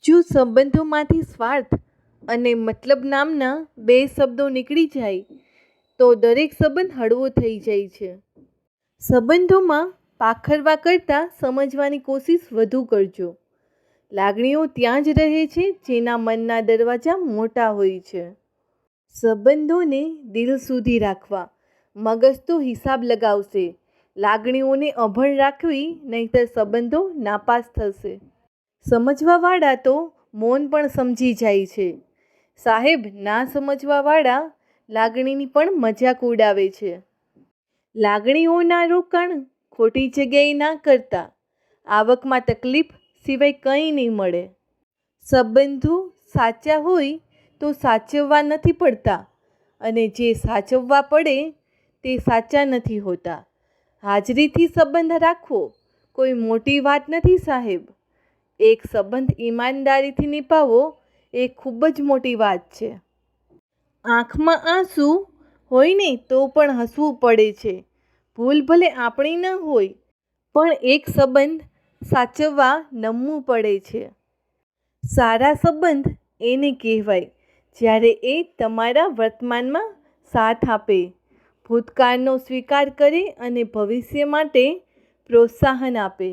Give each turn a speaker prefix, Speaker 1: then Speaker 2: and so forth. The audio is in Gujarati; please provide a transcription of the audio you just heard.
Speaker 1: જો સંબંધોમાંથી સ્વાર્થ અને મતલબ નામના બે શબ્દો નીકળી જાય તો દરેક સંબંધ હળવો થઈ જાય છે. સંબંધોમાં પાખરવા કરતાં સમજવાની કોશિશ વધુ કરજો. લાગણીઓ ત્યાં જ રહે છે જેના મનના દરવાજા મોટા હોય છે. સંબંધોને દિલ સુધી રાખવા, મગજ તો હિસાબ લગાવશે. લાગણીઓને અભણ રાખવી, નહીંતર સંબંધો નાપાસ થશે. સમજવાવાળા તો મૌન પણ સમજી જાય છે. સાહેબ, ના સમજવાવાળા લાગણીની પણ મજાક ઉડાવે છે. લાગણીઓના રોકાણ ખોટી જગ્યાએ ના કરતા. આવકમાં તકલીફ સિવાય કંઈ નહીં મળે. સંબંધો સાચા હોય તો સાચવવા નથી પડતા, અને જે સાચવવા પડે તે સાચા નથી હોતા. હાજરીથી સંબંધ રાખવો કોઈ મોટી વાત નથી સાહેબ. એક સંબંધ ઈમાનદારીથી નિભાવવો એ ખૂબ જ મોટી વાત છે. આંખમાં આંસુ હોય ને તો પણ હસવું પડે છે. ભૂલ ભલે આપણી ન હોય, પણ એક સંબંધ સાચવવા નમવું પડે છે. સારા સંબંધ એને કહેવાય જ્યારે એ તમારા વર્તમાનમાં સાથ આપે, ભૂતકાળનો સ્વીકાર કરે અને ભવિષ્ય માટે પ્રોત્સાહન આપે.